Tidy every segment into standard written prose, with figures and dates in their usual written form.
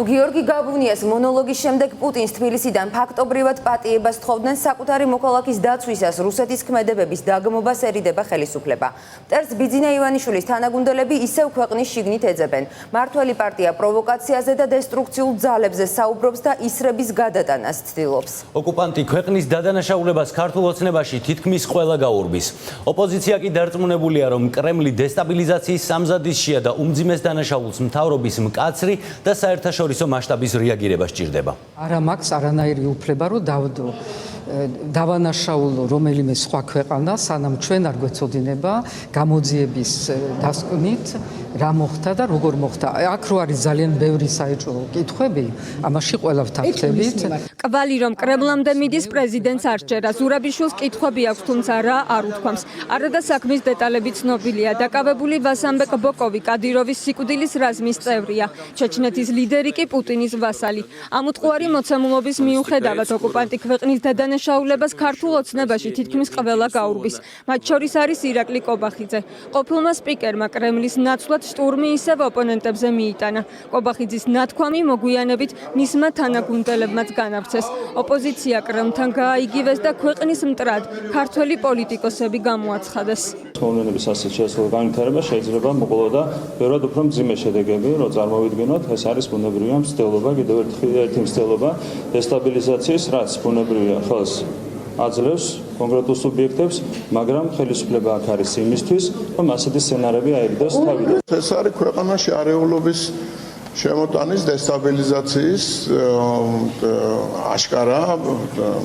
გიორგი გაბუნიას მონოლოგის შემდეგ პუტინს თბილისიდან ფაქტობრივად პატიებას თხოვდნენ საკუთარი მოქალაქის დაცვისას რუსეთის ქმედებების დაგმობას ერიდება ხელისუფლება. მტერს ბიძინა ივანიშვილის თანაგუნდელები ისევ ქვეყნის შიგნით ეძებენ. მართველი პარტია პროვოკაციაზე და დესტრუქციულ ძალებზე საუბრობს და ისრების გადატანას ცდილობს. ოკუპანტი ქვეყნის დადანაშაულებას ქართულ ოცნებაში თითქმის ყველა გაურბის. ოპოზიცია კი დარწმუნებულია, რომ კრემლი დესტაბილიზაციის სამზადისშია და უმძიმეს დანაშაულს მთავრობის მკაცრი და საერთაშორისო მასშტაბის რეაგირება სჭირდება. არა მაქვს არანაირი უფლება რომ დავანაშაულო რომელიმე სხვა ქვეყანა, სანამ ჩვენ არ გვეცოდინება გამოძიების დასკვნით რა მოხდა და როგორ მოხდა. აქ რო არის ძალიან ბევრი საეჭვო კითხვები, ამაში ყველა ვთანხმდებით. კვალი რომ კრემლამდე მიდის პრეზიდენტს არ სჯერა. ზურაბიშვილს კითხვები აქვს, თუმცა რა არ უთქვამს. არადა საქმის დეტალები ცნობილია. დაკავებული ვასამბეკ ბოკოვი კადიროვის სიკვდილის რაზმის წევრია. ჩეჩნეთის ლიდერი კი პუტინის ვასალი. ამოწყუარი მოცემულობის მიუხედავად ოკუპანტი ქვეყნის დადანაშაულებას ქართულ ოცნებაში თითქმის ყველა გაურბის. მათ შორის არის ირაკლი კობახიძე. ყოფილმა სპიკერმა კრემლის ნაცვლად შტურმი ისევ ოპონენტებზე მიიტანა. კობახიძის ნათქვამი მოგვიანებით მისმა თანაგუნდელებმაც განავრცეს. ოპოზიცია კრემლთან გააიგივეს და ქვეყნის მტრად ქართველი პოლიტიკოსები გამოაცხადეს. მოვლენების ასეთ შესაძლებლ განვითარება შეიძლება მოყოლა და ბევრად უფრო მძიმე შედეგები, რომ წარმოვიდგინოთ, ეს არის ბუნებრივი მცდელობა, კიდევ ერთი მცდელობა დესტაბილიზაციის, რაც ბუნებრივია ხელს აძლევს კონკრეტულ სუბიექტებს, მაგრამ ხელისუფლება აქ არის იმისთვის, რომ ასეთი სცენარები აერიდოს თავიდან. ეს არის ქვეყანაში არეულობის შემოტანის დესტაბილიზაციის აშკარა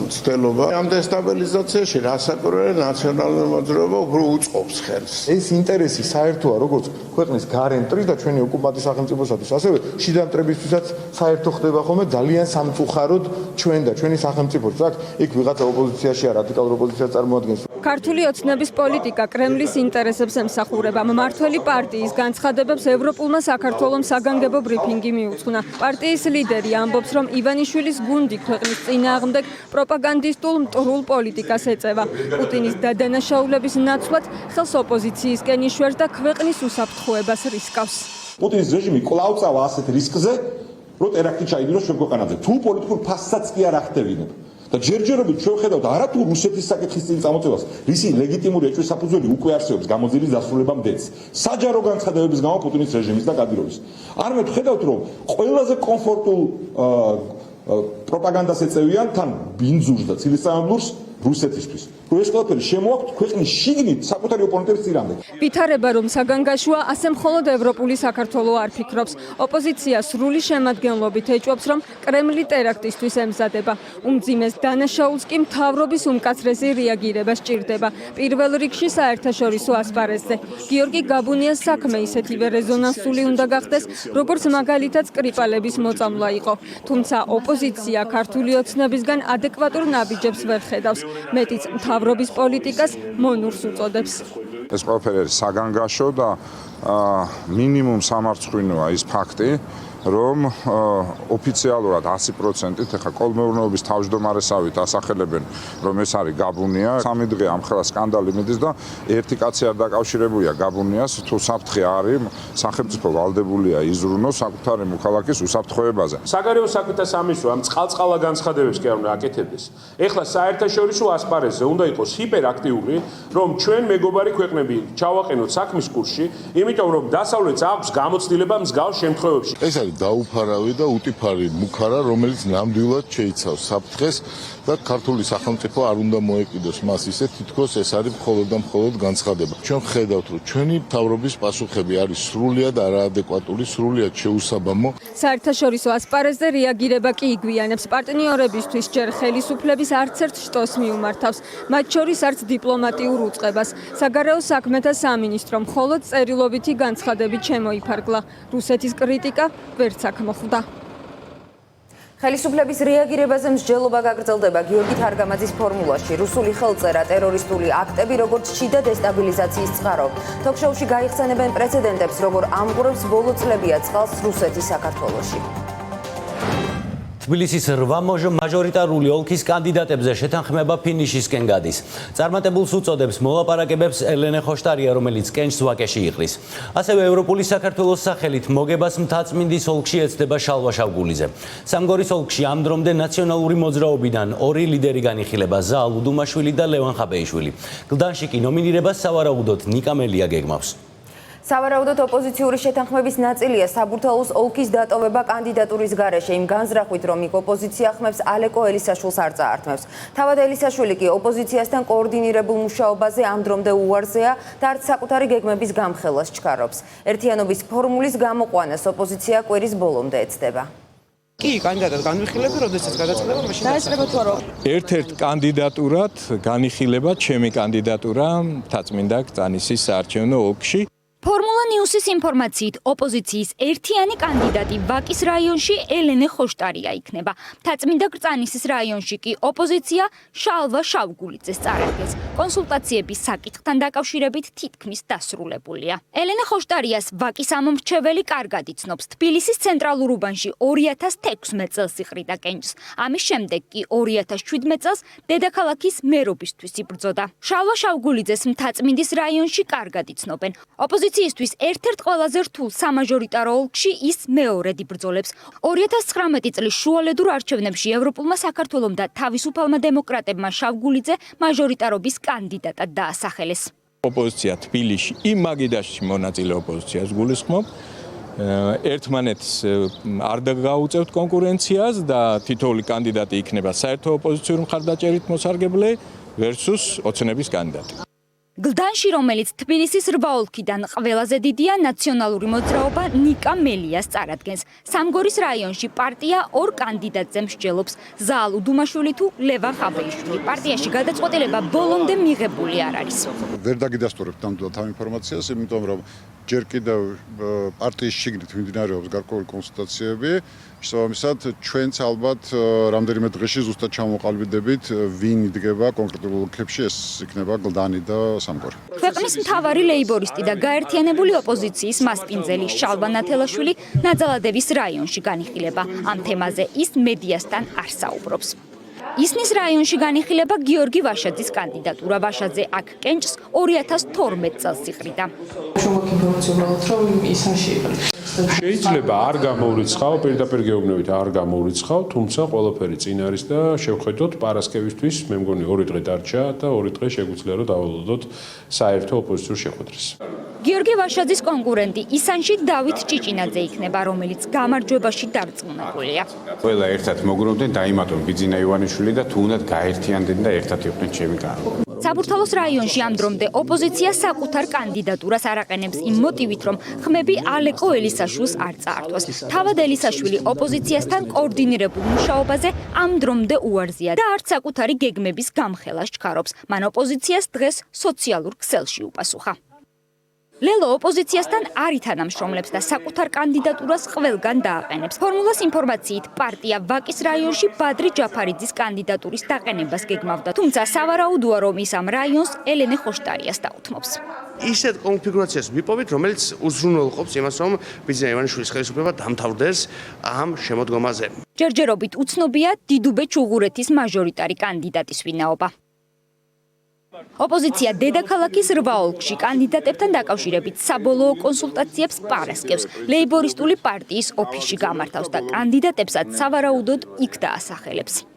მცდელობა. ამ დესტაბილიზაციაში რასაკვირველია ნაციონალური მოძრაობა უფრო უწყობს ხელს. ეს ინტერესი საერთოა როგორც ქვეყნის გარემტრის და ჩვენი ოკუპანტის სახელმწიფოსათვის, ასევე შიდა მტრებისთვისაც საერთო ხდება ხოლმე ძალიან სამწუხაროდ ჩვენ და ჩვენი სახელმწიფოს. აქ იქ ვიღაცა ოპოზიციაში რადიკალურ ოპოზიციას წარმოადგენს. ქართული ოცნების პოლიტიკა კრემლის ინტერესებს ემსახურება. მმართველი პარტიის განცხადებებს ევროპულმა საქართველოს საგანგებო ბრიფინგი მიუძღვნა. პარტიის ლიდერი ამბობს, რომ ივანიშვილის გუნდი ქვეყნის წინააღმდეგ პროპაგანდისტულ მტრულ პოლიტიკას ეწევა. პუტინის დადანაშაულების ნაცვლად ხელს ოპოზიციისკენ იშვერს და ქვეყნის უსაფრთხოებას რისკავს. პუტინის რეჟიმი კვლავ წავა ასეთ რისკზე, რომ ტერაქტი ჩაიდიროს ჩვენ ქვეყანაზე. თუ პოლიტიკურ ფასსაც კი არ ახდევინებ. და ჯერჯერობით ჩვენ ხედავთ არა თუ რუსეთის საკითხის წინ წამოწევას, რისი ლეგიტიმური ეჭვის საფუძველი უკვე არსებობს გამოძიების დასრულებამდეც. საჯარო განცხადებების გამო პუტინის რეჟიმის და კადიროვის. არამედ ხედავთ რომ ყველაზე კომფორტულ პროპაგანდას ეწევიან თან ბინძურს და ცილისწამებლურს რუსეთისთვის. ეს ყველაფერი შემოაქვთ ქვეყნის შიგნით საკუთარი ოპონენტების წინააღმდეგ. ვითარება რომ საგანგაშოა, ასე მხოლოდ ევროპული საქართველო არ ფიქრობს. ოპოზიცია სრული შემადგენლობით ეჭვობს, რომ კრემლი ტერაქტისთვის ემზადება. უმძიმეს დანაშაულს კი მთავრობის უმკაცრესი რეაგირება სჭირდება. პირველ რიგში საერთაშორისო ასპარეზზე. გიორგი გაბუნიას საქმე ისეთივე რეზონანსული უნდა გახდეს, როგორც მაგალითად სკრიპალების მოწამვლა იყო. თუმცა ოპოზიცია ქართული ოცნებისგან ადეკვატურ ნაბიჯებს ვერ ხედავს. მეტიც მთავრობის პოლიტიკას მონურს უწოდებს. ეს ყველაფერი არის საგანგაშო და მინიმუმ სამარცხვინოა ის ფაქტი, რომ ოფიციალურად 100%-ით ახლა კოლმეურნეობის თავმჯდომარესავით ასახელებენ, რომ ეს არის გაბუნია. 3 დღე ამ ხელა სკანდალი მიდის და ერთი კაცი არ დაკავშირებულია გაბუნიას, თუ საფრთხე არის, სახელმწიფო ვალდებულია იზრუნოს საკუთარი მოქალაქის უსაფრთხოებაზე. საგარეო საქმეთა სამინისტრო ამ წყალწყალა განცხადებებს კი არ უნდა აკეთებდეს. ეხლა საერთაშორისო ასპარეზზე უნდა იყოს ჰიპერაქტიული, რომ ჩვენ მეგობარი ქვეყნები ჩავაყენოთ საქმის კურსში, იმიტომ რომ დასავლეთს აქვს გამოცდილება მსგავს შემთხვევებში. ეს არის დაუფარავი და უტიფარი მუქარა, რომელიც ნამდვილად შეიცავს საფრთხეს და ქართული სახელმწიფო არ უნდა მოეკიდოს მას ისე, თითქოს ეს არის მხოლოდ და მხოლოდ განცხადება. ჩვენ ხედავთ, რომ ჩვენი მთავრობის პასუხები არის სრულიად არაადეკვატური, სრულიად შეუსაბამო. საერთაშორისო ასპარეზზე რეაგირება კი იგვიანებს. პარტნიორებისთვის ჯერ ხელისუფლების არც ერთ შტოს მიუმართავს, მათ შორის არც დიპლომატიურ უწყებას. საგარეო საქმეთა სამინისტრო მხოლოდ წერილობითი განცხადებით შემოიფარგლა. რუსეთის კრიტიკა ვერც აქ მოხვდა. ხელისუფლების რეაგირებაზე მსჯელობა გაგრძელდება გიორგი თარგამაძის ფორმულაში. რუსული ხელწერა ტერორისტული აქტები, როგორც შიდა დესტაბილიზაციის წყარო. თოქ-შოუში გაიხსენებენ პრეცედენტებს, როგორ ამღვრევს ბოლო წლებია წყალს რუსეთი საქართველოში. თბილისის 8 მაჟორიტარული ოლქის კანდიდატებზე შეთანხმება ფინიშისკენ გადის. წარმატებულს უწოდებს მოლაპარაკებებს ელენე ხოშტარია, რომელიც კენჭს ვაკეში იყრის. ასევე ევროპული საქართველოს სახელით მოგებას მთაწმინდის ოლქში ეცდება შალვა შავგულიძე. სამგორის ოლქში ამ დრომდე ნაციონალური მოძრაობიდან 2 ლიდერი განიხილება: ზაალ უდუმაშვილი და ლევან ხაბეიშვილი. გლდანში კი ნომინირებას სავარაუდოდ ნიკა მელია გეგმავს. სავარაუდოდ ოპოზიციური შეთანხმების ნაწილია საბურთალოს ოლქის დატოვება კანდიდატურის გარეშე იმ განზრახვით, რომ იქ ოპოზიცია ხმებს ალეკო ელისაშვილს არ წაართმევს. თავად ელისაშვილი კი ოპოზიციასთან კოორდინირებულ მუშაობაზე ამ დრომდე უარზეა და არც საკუთარი გეგმების გამხელას ჩქარობს. ერთიანობის ფორმულის გამოყვანას ოპოზიცია კვირის ბოლომდე ეცდება. კი, კანდიდატად განვიხილებ, როდესაც გადაწყდება, მაშინ დაეწყება თუ არა? ერთ-ერთ კანდიდატურად განიხილება ჩემი კანდიდატურა მთაწმინდა კრწანისის საარჩევნო ოლქში. ფორმულა ნიუსის ინფორმაციით ოპოზიციის ერთიანი კანდიდატი ვაკის რაიონში ელენე ხოშტარია იქნება. მთაწმინდა კრწანისის რაიონში კი ოპოზიცია შალვა შავგულიძეს წარადგენს. კონსულტაციები საკითხთან დაკავშირებით თითქმის დასრულებულია. ელენე ხოშტარიას ვაკის ამომრჩეველი კარგად იცნობს. თბილისის ცენტრალურ უბანში 2016 წელს იყრიდა კენჭს. ამის შემდეგ კი 2017 წელს დედაქალაქის მერობისთვის იბრძოდა. შალვა შავგულიძეს მთაწმინდის რაიონში კარგად იცნობენ. ოპოზიციისთვის ერთ-ერთ ყველაზე რთულ სამაჟორიტარო ოლქში ის მეორედ იბრძოლებს. 2019 წლის შუალედურ არჩევნებში ევროპულმა საქართველომ და თავისუფალმა დემოკრატებმა შავგულიძე მაჟორიტარობის კანდიდატად დაასახელეს. ოპოზიცია თბილისში იმ მაგიდაში მონაწილე ოპოზიციას გულისხმობ. ერთმანეთს არ გაუწევთ კონკურენციას და თითოეული კანდიდატი იქნება საერთო ოპოზიციური მხარდაჭერით მოსარგებლე versus ოცნების კანდიდატი. გლდანში, რომელიც თბილისის 8 ოლქიდან ყველაზე დიდია, ნაციონალური მოძრაობა ნიკა მელიას წარადგენს. სამგორის რაიონში პარტია 2 კანდიდატზე მსჯელობს: ზაალ უდუმაშვილი თუ ლევან ხაბეიშვილი. პარტიაში გადაწყვეტილება ბოლომდე მიღებული არ არის. ვერ დაგიდასტურებთ ნამდვილად ამ ინფორმაციას, იმიტომ რომ ჯერ კიდევ პარტიის შიგნით მიმდინარეობს გარკვეული კონსულტაციები. შესაბამისად, ჩვენც ალბათ რამდენიმე დღეში ზუსტად ჩამოყალიბდებით, ვინ იდგება კონკრეტულ ოლქებში, ეს იქნება გლდანი და სამგორი. ქვეყნის მთავარი ლეიბორისტი და გაერთიანებული ოპოზიციის მასპინძელი შალვა ნათელაშვილი ნაძალადევის რაიონში განიხილება. ამ თემაზე ის მედიასთან არ საუბრობს. ისნის რაიონში განიხილება გიორგი ვაშაძის კანდიდატურა. ვაშაძე აქ კენჭს 2012 წელს იყრიდა. შეიძლება არ გამოურიცხავ, პირდაპირ გეუბნებით არ გამოურიცხავ, თუმცა ყველაფერი წინ არის და შევხედოთ პარასკევისთვის, მე მგონი 2 დღე დარჩა და 2 დღე შეგვიძლია რომ დავალოდოთ საერთო ოპოზიციურ შეხვედრას. გიორგი ვაშაძის კონკურენტი ისანში დავით ჭიჭინაძე იქნება, რომელიც გამარჯვებაში დარწმუნებულია. ყველა ერთად მოგროვდნენ, დაიმატონ ბიძინა ივანიშვილი და თუ უნდათ გაერთიანდნენ და ერთად იყვნენ ჩემი კარი. საბურთალოს რაიონში ამ დრომდე ოპოზიცია საკუთარ კანდიდატურას არაყენებს იმ მოტივით, რომ ხმები ალეკო ელისაშვილს არ წაართვას. თავად ელისაშვილი ოპოზიციასთან კოორდინირებულ მუშაობაზე ამ დრომდე უარზია და არც საკუთარი გეგმების გამხელას ჩქარობს. მან ოპოზიციას დღეს სოციალურ ქსელში უპასუხა. ლელო ოპოზიციასთან არ ითანამშრომლებს და საკუთარ კანდიდატურას ყველგან დააყენებს. ფორმულას ინფორმაციით პარტია ვაკის რაიონში ბადრი ჯაფარიძის კანდიდატურის დაყენებას გეგმავდა, თუმცა სავარაუდოა, რომ ის ამ რაიონს ელენე ხოშტარიას დაუთმობს. ისეთ კონფიგურაციას ვიპოვით, რომელიც უზრუნველყოფს იმას, რომ ბიძინა ივანიშვილის ხელისუფლება დამთავრდეს ამ შემოდგომაზე. ჯერჯერობით უცნობია დიდუბე ჩუღურეთის მაჟორიტარი კანდიდატის ვინაობა. ოპოზიცია დედაქალაქის 8 ოლქში კანდიდატებთან დაკავშირებით საბოლოო კონსულტაციებს პარასკევს ლეიბორისტული პარტიის ოფისში გამართავს და კანდიდატებსაც სავარაუდოდ იქ დაასახელებს.